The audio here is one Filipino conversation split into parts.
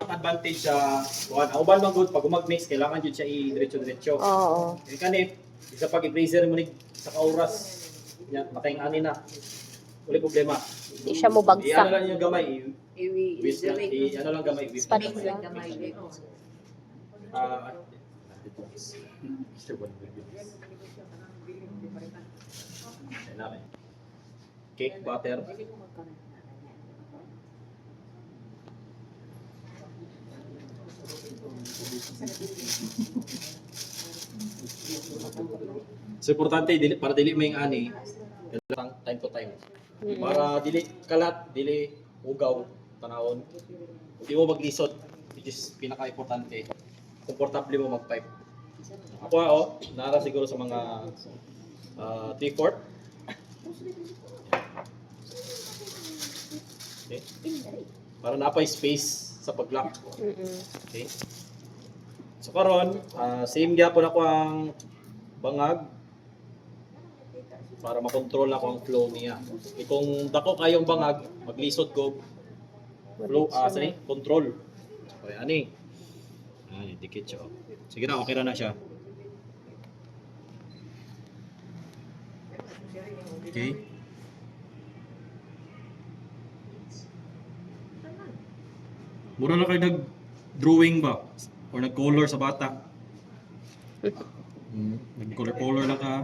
advantage sa kuan. Ang uban man gud pag umag-mix kailangan jud siya i-diretso-diretso. Oo. Kaya kani isa pag i-freezer mo ni sa kauras. Nya matay ani na. Wala problema. Di siya mo Ano bagsak. lang yung gamay, i-whisk lang, ano lang gamay, whisk lang Spatula. gamay. Cake butter. So importante dili para dili may ani kailangan time to time. Para dili kalat, dili ugaw tanawon. Di mo maglisod, which is pinaka-importante. Komportable mo mag-pipe. Ako nara siguro sa mga 3/4. Okay. Para napay space sa pag-lock. Okay. So karon, same gyapon ako ang bangag para makontrol ako ang flow niya. Kung dako kayong bangag, maglisod ko flow control. Okay, ani. Ani dikit siya. Sige na, okay na siya. Okay. Mura na kayo nag-drawing ba? Or nag-color sa bata? Nag-color lang ka?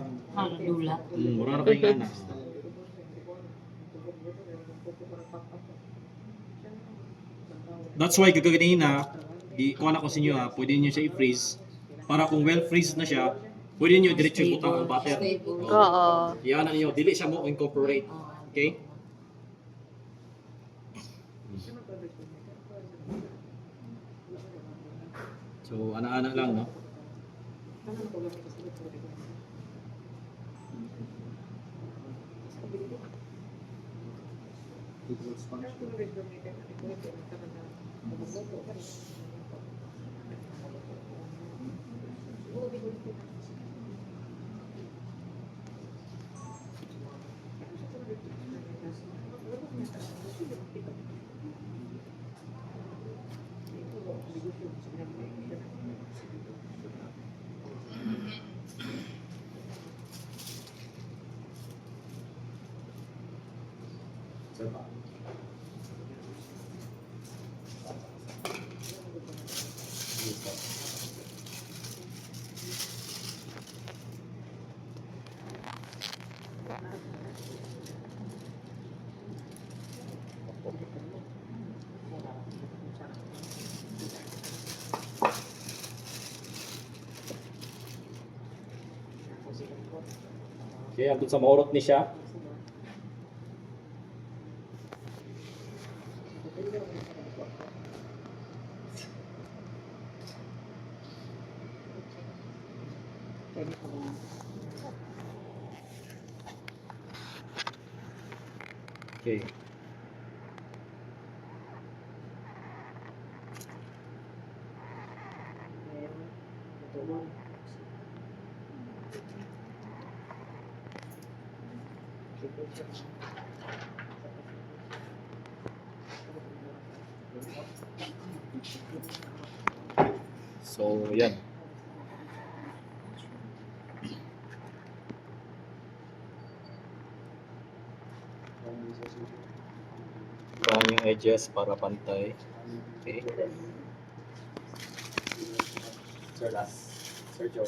Dula. Mura na kayo nga na. That's why kaganina, kuha na ko sa inyo pwede nyo siya i-freeze. Para kung well-freeze na siya, pwede nyo diretso butang ang butter. Oo. Yan na niyo, dili siya mo incorporate. Okay? So, ana-ana lang, no? Okay, andun sa maurot ni siya. Okay. So, yan. Ito yung edges para pantay. Okay. Sir last. Sir Joe.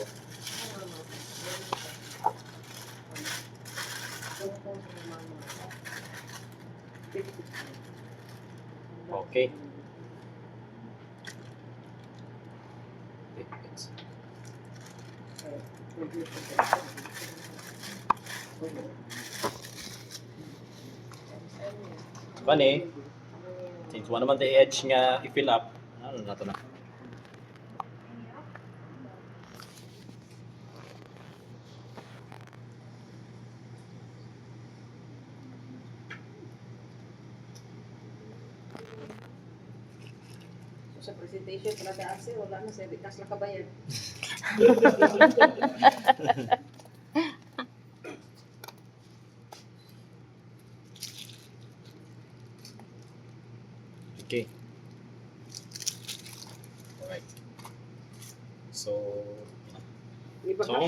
Okay. Bani, since one naman the edge nga i-fill up, ano na ito na? Sa presentation pala taas wala na sa bitas na kabayan. Okay. Alright. So, Ibang So,